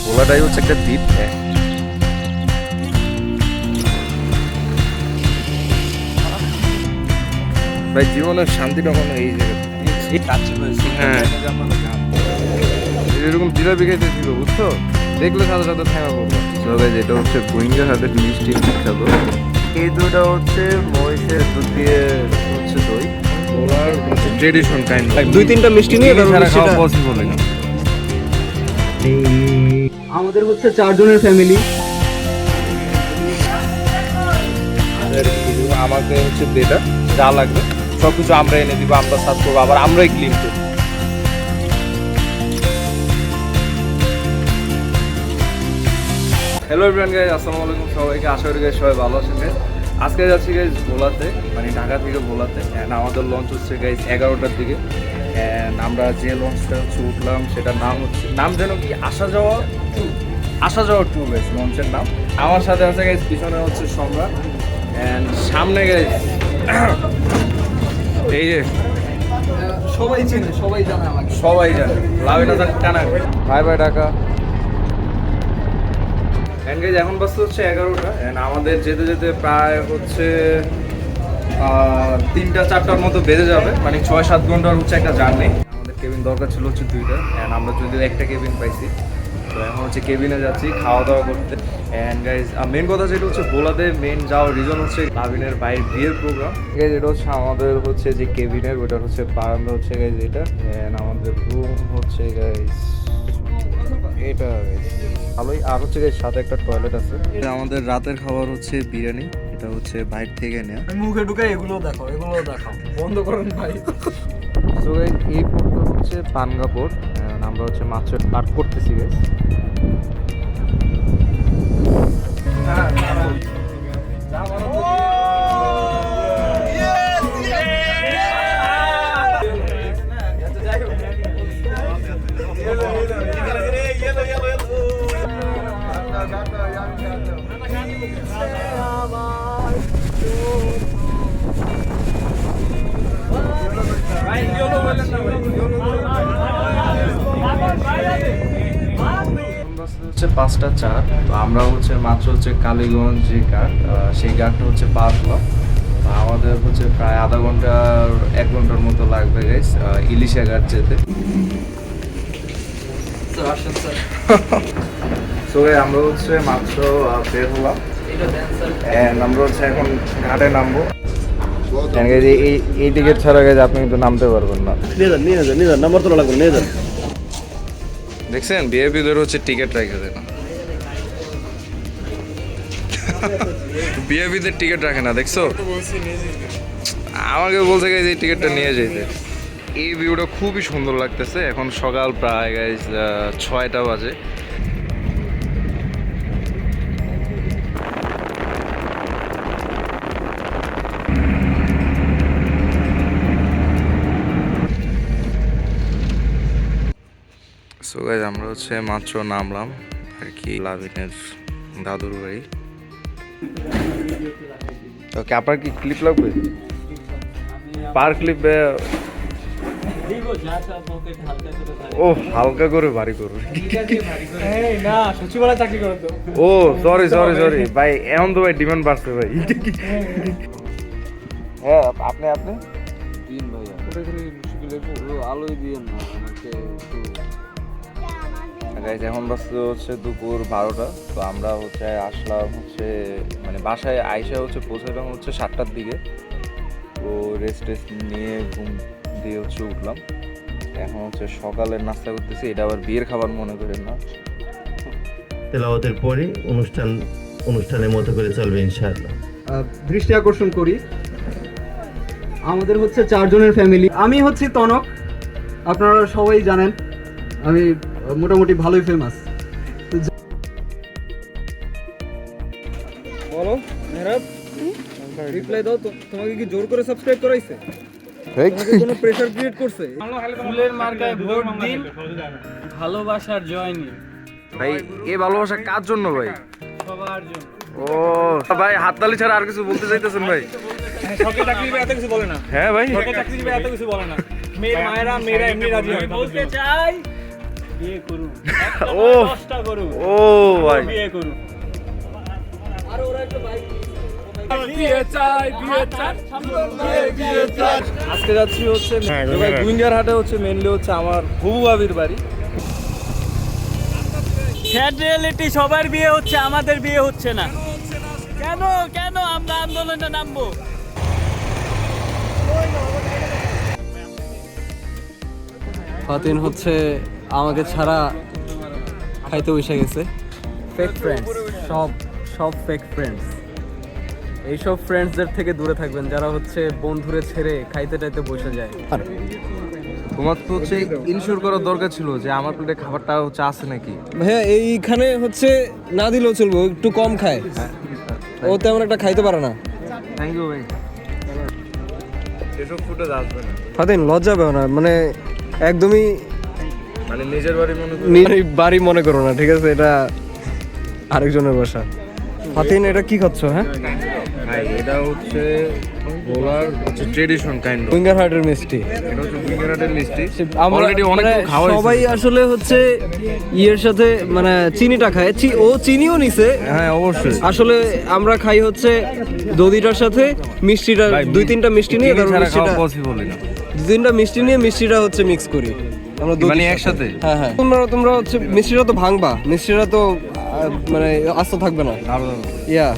ভোলাটাই হচ্ছে একটা দ্বীপ। ভাই জীবনের শান্তিটা কোনো এই জায়গায় এরকম জিলাপি খাইতে ছিল বুঝছো, দেখলে সাথে সাথে থাকা করবো। যেটা হচ্ছে গোয়েঙ্গার হাতের মিষ্টি বিখ্যাত। এই দুটা হচ্ছে মহিষের দুধ দিয়ে হচ্ছে দই, ওনার হচ্ছে ট্রেডিশন কাইন্ড। দুই তিনটা মিষ্টি নিয়ে খাওয়া পসিবল না। আমাদের হচ্ছে 4 জনের ফ্যামিলি। আমাকে হচ্ছে যেটা যা লাগবে সবকিছু আমরা এনে দিব, আমরা সার্ভ করবো, আবার আমরাই ক্লিন করবো। হ্যালো এভরিওয়ান গাইস, আসসালামু আলাইকুম সবাইকে। আশা করি গাইস সবাই ভালো আছেন গাইস। আজকে যাচ্ছি গাইস ভোলাতে, মানে ঢাকা থেকে ভোলাতে। অ্যান্ড আমাদের লঞ্চ হচ্ছে গাইস 11টার দিকে। অ্যান্ড আমরা যে লঞ্চটা হচ্ছে উঠলাম সেটার নাম যেন কি আসা যাওয়া টু গাইস লঞ্চের নাম। আমার সাথে আছে গাইস, পিছনে হচ্ছে সম্রাট, অ্যান্ড সামনে গাইস এই যে সবাই চেনে, সবাই জানে আমাকে, সবাই জানে লাভিনা টানা। Bye bye Dhaka. And guys এখন বাজতে হচ্ছে 11টা। অ্যান্ড আমাদের যেতে যেতে প্রায় হচ্ছে 3টা-4টার মতো বেজে যাবে, মানে 6-7 ঘন্টার হচ্ছে একটা জার্নি। আমাদের কেবিন দরকার ছিল হচ্ছে 2টা, অ্যান্ড আমরা যদিও একটা কেবিন পাইছি। তো এখন হচ্ছে কেবিনে যাচ্ছি খাওয়া দাওয়া করতে। অ্যান্ড গাইজ মেন কথা যেটা হচ্ছে ভোলাতে মেন যাওয়ার রিজন হচ্ছে লাভিনের ভাইয়ের বিয়ের প্রোগ্রাম। গাইজ এটা হচ্ছে আমাদের হচ্ছে যে কেবিনের, ওটা হচ্ছে বারান্দা হচ্ছে গাইজ এটা। অ্যান্ড আমাদের রুম হচ্ছে গাইজ এটা ভালোই। আর হচ্ছে সাথে একটা টয়লেট আছে। আমাদের রাতের খাবার হচ্ছে বিরিয়ানি, এটা হচ্ছে বাইরে থেকে নেওয়া। মুখে ঢুকে এগুলো দেখাও বন্ধ করেন ভাই। সো গাইস এই পোর্টটা হচ্ছে পানগা পোর্ট। আমরা হচ্ছে মাছ পার করতেছি গাইস। হচ্ছে 5টা 4। তো আমরা হচ্ছে মাত্র হচ্ছে কালীগঞ্জ যে ঘাট, সেই ঘাটটা হচ্ছে পার হলাম। আমাদের হচ্ছে প্রায় আধা ঘন্টার 1 ঘন্টার মতো লাগবে গাইস ইলিশা ঘাট যেতে। সো আমরা হচ্ছে মাত্র বের হলাম, আমরা হচ্ছে এখন ঘাটে নামবো। এই টিকিট ছাড়া গেছে আপনি কিন্তু নামতে পারবেন না। নিয়ে যান নাম্বার তোলা লাগবে, নিয়ে যান। দেখছেন বিএপিদের হচ্ছে টিকিট রাখে দেয় না, বিএপিদের টিকিট রাখে না। দেখছো আমাকে বলছে গাইজ এই টিকিটটা নিয়ে যেতে। এই ভিউটা খুবই সুন্দর লাগতেছে। এখন সকাল প্রায় গাইজ 6টা বাজে। সো গাইজ আমরা হচ্ছে মাত্র নামলাম আর কি লাভিনের দাদুর বাড়ি। ওকে, আপনার কি ক্লিপ লাগবে? পার ক্লিপ ও হালকা করে ভারী করবে। ও সরি ভাই, এখন তো ভাই ডিমান্ড বাড়ছে ভাই। হ্যাঁ আপনি আলোই দিয়ে না আমাকে। গাইজ এখন বাজতে হচ্ছে দুপুর 12টা। তো আমরা হচ্ছে আসলাম হচ্ছে মানে বাসায় আইসা হচ্ছে পৌঁছালাম হচ্ছে 7টার দিকে। তো রেস্ট নিয়ে ঘুম দিয়ে হচ্ছে উঠলাম। এখন হচ্ছে সকালের নাস্তা করতেছি, এটা আবার বিয়ের খাবার মনে করেন না। তেলাওয়াতের পরে অনুষ্ঠানের মতো করে চলবে ইনশাআল্লাহ। দৃষ্টি আকর্ষণ করি, আমাদের হচ্ছে 4 জনের ফ্যামিলি। আমি হচ্ছে তনক, আপনারা সবাই জানেন আমি মোটামুটি ভালোই ফেমাস। বলো মেহরাব, রিপ্লাই দাও। তোমাকে কি জোর করে সাবস্ক্রাইব করাইছে? তোমাকে কোনো প্রেসার ক্রিয়েট করছে? ফুলের মার্কায় ভোট দিন, ভালোবাসার জয় নিন। ভাই এই ভালোবাসা কার জন্য ভাই? সবার জন্য। ও ভাই হাততালি ছাড়া আর কিছু বলতে চাইতেছেন ভাই? সরকারি চাকরিজীবী এত কিছু বলে না। হ্যাঁ ভাই, সরকারি চাকরিজীবী এত কিছু বলে না। মেয়ের মায়েরা এমনি রাজি হয়। বলতে চাই বিয়ে করুন ও 10টা করুন ও ভাই বিয়ে করুন আজকে যাচ্ছি হচ্ছে গুইঙ্গার হাটে হচ্ছে মেনলি হচ্ছে আমার বুবু ভাবির বাড়ি। স্যাড রিয়েলিটি, সবার বিয়ে হচ্ছে, আমাদের বিয়ে হচ্ছে না কেন? কেন আমরা আন্দোলনে নামবো? ফাতিন হচ্ছে আমাকে ছাড়া খাইতে বসে গেছে। ফেক ফ্রেন্ডস, সব সব ফেক ফ্রেন্ডস। এইসব ফ্রেন্ডসদের থেকে দূরে থাকবেন যারা হচ্ছে বন্ধুরে ছেড়ে খাইতে টাইতে বসে যায়। তোমার তো হচ্ছে ইনশিওর করার দরকার ছিল যে আমার প্লেটে খাবারটা হচ্ছে আছে নাকি। ভাইয়া এইখানে হচ্ছে না দিলেও চলবে, একটু কম খায়, ও তেমন একটা খাইতে পারে না। থ্যাংক ইউ ভাই। এসব ফুটেজ আসবে না, ফাতিন লজ্জা পাও না, মানে একদমই মানে নিজের বাড়ি মনে করো। নিজের বাড়ি মনে করো না, ঠিক আছে? এটা আরেকজনের বাসা। ফাতিন এটা কি খাচ্ছ? হ্যাঁ, ভাই এটা হচ্ছে ভোলার হচ্ছে ট্রেডিশন কাইন্ড অফ। উইঙ্গার হার্টের মিষ্টি। এটা হচ্ছে গুইঙ্গারের মিষ্টি। আমরা অলরেডি অনেক মানে খাওয়া হয়েছে। সবাই আসলে হচ্ছে ইয়ের সাথে মানে চিনিটা খায়, ও চিনিও নিছে। হ্যাঁ অবশ্যই। আসলে আমরা খাই হচ্ছে দধিটার সাথে মিষ্টিটা, ভাই, 2-3টা মিষ্টি নিয়ে চিনি তারপর ছাড়া মিষ্টিটা, খাওয়া পসিবলই না। 2-3টা মিষ্টি নিয়ে মিষ্টিটা হচ্ছে মিক্স করি আমরা দধির মানে সাথে। একসাথে? হ্যাঁ হ্যাঁ। তোমরা হচ্ছে মিষ্টিটা তো ভাঙবা, মিষ্টিটা তো মানে আস্ত থাকবে না। ইয়া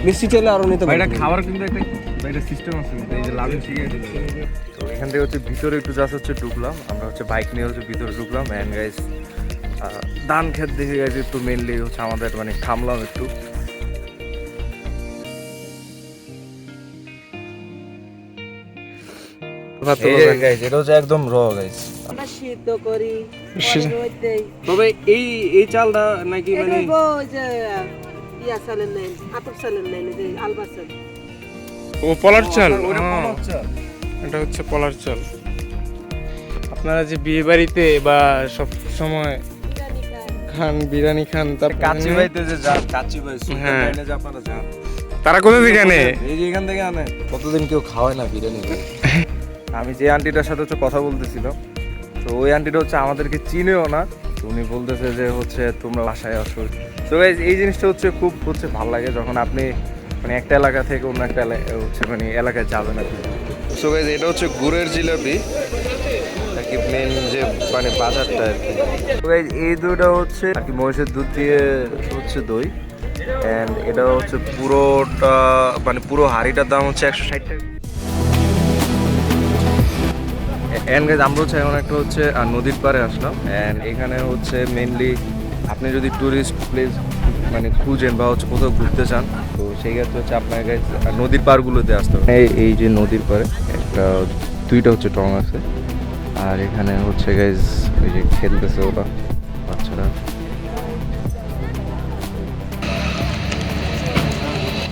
মিষ্টি চাইলে আরো নিতে ভাই এটা পারবে। খাবার কিন্তু একটা ভাই এটা সিস্টেম আছে কিন্তু, এই যে লাভের শিখে দিচ্ছে। তো এখান থেকে হচ্ছে ভিতরে একটু জাস্ট হচ্ছে ঢুকলাম, আমরা হচ্ছে বাইক নিয়ে হচ্ছে ভিতরে ঢুকলাম। অ্যান্ড গাইস ধান ক্ষেত দেখে গেছে একটু, মেনলি হচ্ছে আমাদের মানে থামলাম একটু। এটা হচ্ছে একদম র গাইস। সিদ্ধ করি তবে এই চালটা নাকি মানে ইয়া চালের নেই, আতপ চালের নেই, যে আলবা চাল। ও পলার চাল, ওটা হ্যাঁ, পাওয়া যাচ্ছে। এটা হচ্ছে পলার চাল। আপনারা যে বিয়ে বাড়িতে বা সব সময় খান, বিরিয়ানি খান, তার কাচ্চি ভাইতে যে যান, কাচ্চি ভাই হ্যাঁ। সুলতান যে আপনারা যান, তারা কোথা থেকে আনে? এই যে এখান থেকে আনে। কতদিন কেউ খাওয়ায় না বিরিয়ানি। আমি যে আন্টিটার সাথে হচ্ছে কথা বলতেছিলাম, তো ওই আন্টিটা হচ্ছে আমাদেরকে চিনেও না। তো উনি বলতেছে যে হচ্ছে তোমরা বাসায় আসো। তো এই জিনিসটা হচ্ছে খুব হচ্ছে ভালো লাগে যখন আপনি মানে একটা এলাকা থেকে অন্য একটা হচ্ছে মানে এলাকায় যাবেন আর কি। সো গাইজ এটা হচ্ছে গুড়ের জিলাপি আর কি, মেন যে মানে বাজারটা আর কি। তো গাইজ এই দইটা হচ্ছে আর কি মহিষের দুধ দিয়ে হচ্ছে দই। অ্যান্ড এটা হচ্ছে পুরোটা মানে পুরো হাঁড়িটার দাম হচ্ছে 160 টাকা। অ্যান্ড গাইজ আমরা হচ্ছে এখন একটা হচ্ছে নদীর পাড়ে আসলাম। অ্যান্ড এখানে হচ্ছে মেনলি আপনি যদি ট্যুরিস্ট প্লেস মানে খুঁজেন বা হচ্ছে কোথাও ঘুরতে চান, তো সেই ক্ষেত্রে হচ্ছে আপনার গাইজ নদীর পাড়গুলোতে আসতে হবে। এই যে নদীর পাড়ে একটা 2টা হচ্ছে টং আছে, আর এখানে হচ্ছে গাইজ ওই যে খেলতেছে ওরা বাচ্চারা।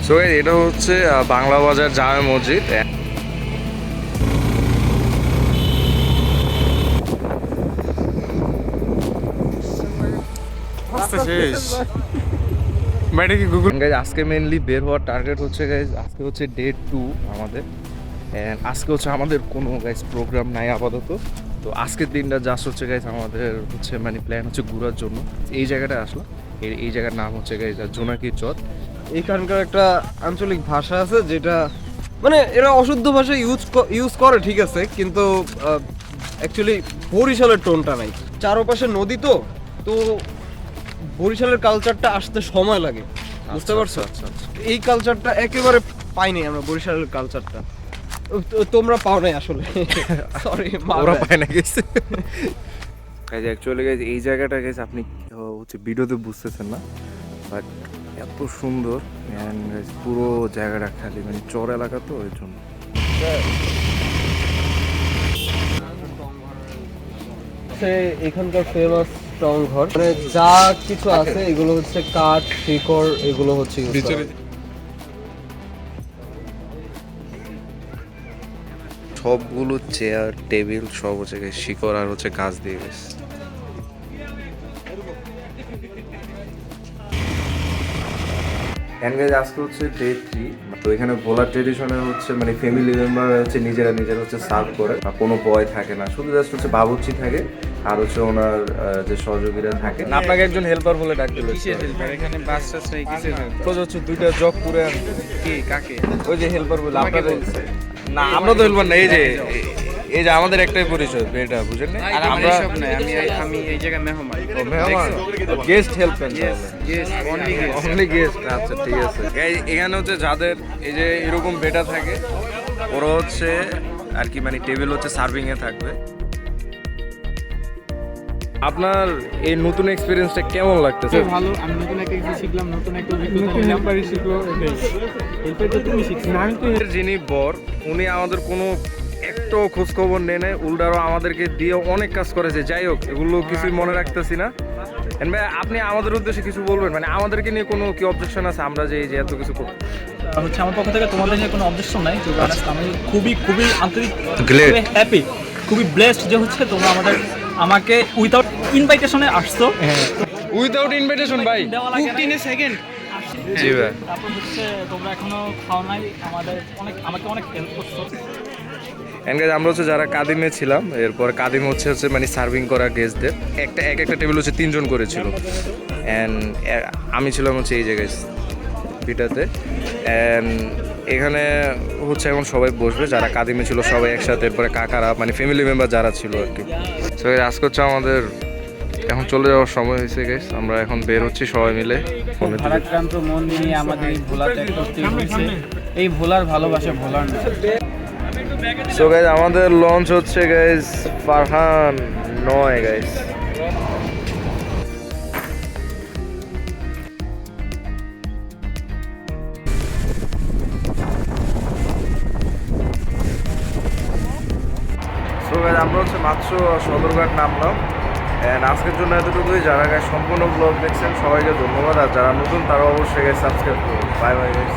সো এটা হচ্ছে বাংলা বাজার জামে মসজিদ। শেষ বাইরে কি গুগল গাইজ আজকে মেনলি বের হওয়ার টার্গেট হচ্ছে গাইজ, আজকে হচ্ছে ডে 2 আমাদের। অ্যান্ড আজকে হচ্ছে আমাদের কোনো গাইজ প্রোগ্রাম নাই আপাতত। তো আজকের দিনটা জাস্ট হচ্ছে গাইজ আমাদের হচ্ছে মানে প্ল্যান হচ্ছে ঘোরার জন্য। এই জায়গাটায় আসলাম, এই জায়গার নাম হচ্ছে গাইজ জোনাকি চর। এখানকার একটা আঞ্চলিক ভাষা আছে যেটা মানে এরা অশুদ্ধ ভাষা ইউজ করে, ঠিক আছে, কিন্তু অ্যাকচুয়ালি বরিশালের টোনটা নাই। চারপাশে নদী, তো বরিশালের কালচারটা আসতে সময় লাগে, বুঝতে পারছো? আচ্ছা আচ্ছা। এই কালচারটা একেবারে পাইনি আমরা, বরিশালের কালচারটা তোমরা পাও নাই আসলে। সরি, ওরা পায় না গেছে। গাইজ অ্যাকচুয়ালি গাইজ এই জায়গাটা গাইজ আপনি হচ্ছে ভিডিওতে বুঝতেছেন না, বাট এত সুন্দর। অ্যান্ড গাইজ পুরো জায়গাটা খালি মানে চর এলাকা, তো ওই জন্য। এখানকার ফেমাস টং ঘর, মানে যা কিছু আছে এগুলো হচ্ছে কাঠ, শিকড়, এগুলো হচ্ছে use করা। সবগুলো চেয়ার টেবিল সব হচ্ছে শিকড় আর হচ্ছে গাছ দিয়ে গেছে। এন্ড গাইজ আজকে হচ্ছে ডে 3। তো এখানে ভোলার ট্রেডিশনের হচ্ছে মানে ফ্যামিলি মেম্বার হচ্ছে নিজেরা হচ্ছে সার্ভ করে, আর কোনো বয় থাকে না, শুধু জাস্ট হচ্ছে বাবুর্চি থাকে আর হচ্ছে ওনার যে সহযোগীরা থাকে। না, আপনাকে একজন হেল্পার বলে ডাক দিল। কিসের হেল্পার? এখানে বাস টাস নেই, কিসের হেল্পার? তো হচ্ছে দুইটা জগ পুরে কি কাকে? ওই যে হেল্পার বলে আমাকে আপনাদের। বলছে। না, আমরা তো হেল্পার না, এই যে আমাদের একটাই পরিচয়, এটা বুঝেন না? আর আমরা সব নাই, আমি এই জায়গায় মেহমান। Guest helper, Yes, only guest. Only guest. আচ্ছা ঠিক আছে। এখানে হচ্ছে যাদের এই যে এরকম বেটা থাকে, ওরা হচ্ছে আর কি মানে টেবিল হচ্ছে সার্ভিং এ থাকবে। আপনার এই নতুন এক্সপেরিয়েন্সটা কেমন লাগতেছে? ভালো, আমি নতুন একটা কিছু শিখলাম, নতুন একটা অভিজ্ঞতা নিলাম। এরপরে তো তুমি শিখছি না, আমি তো যিনি বর, উনি আমাদের কোনো একটাও খোঁজ খবর নেয় নাই, উল্টারও আমাদেরকে দিয়ে অনেক কাজ করেছে। যাই হোক, এগুলো কিছুই মনে রাখতেছি না। And ভাই, আপনি আমাদের উদ্দেশ্যে কিছু বলবেন? মানে আমাদেরকে নিয়ে কোনো কি অবজেকশন আছে আমরা যে এই যে এত কিছু করব? হচ্ছে আমার পক্ষ থেকে তোমাদের নিয়ে কোনো অবজেকশন নাই। তো আমি খুবই খুবই আন্তরিক, Glad. হ্যাপি, খুবই ব্লেসড যে হচ্ছে তোমরা আমাকে উইথাউট ইনভাইটেশনে আসছো। উইদাউট ইনভিটেশন ভাই। দেওয়া লাগে না। সেকেন্ড। জি ভাই। তারপর হচ্ছে তোমরা এখনো খাও নাই, আমাকে অনেক হেল্প করছো। এন্ড গাইজ আমরা হচ্ছে যারা কাদিমে ছিলাম, এরপর কাদিম হচ্ছে মানে সার্ভিং করা গেস্টদের একটা টেবিল হচ্ছে 3 জন করেছিল। অ্যান্ড আমি ছিলাম হচ্ছে এই জায়গায় পিটাতে। অ্যান্ড এখানে হচ্ছে এখন সবাই বসবে, যারা কাদিমে ছিল সবাই একসাথে, এরপরে কাকারা মানে ফ্যামিলি মেম্বার যারা ছিল আর কি। তো আজকে হচ্ছে আমাদের এখন চলে যাওয়ার সময় হয়েছে গাইস। আমরা এখন বের হচ্ছি সবাই মিলে। ভারাক্রান্ত মন নিয়ে আমাদের এই ভোলা ত্যাগ করতে হয়েছে। এই ভোলার ভালোবাসা ভোলার না। সো গাইস, আমাদের লঞ্চ হচ্ছে guys Farhan 9 guys. So guys, আমরা হচ্ছে মাত্র সদরঘাট নামলাম। এন্ড আজকের জন্য এতটুকুই। যারা গাইস সম্পূর্ণ ব্লগ দেখছেন সবাইকে ধন্যবাদ, আর যারা নতুন তারা অবশ্যই গাইস সাবস্ক্রাইব করুন। Bye bye guys.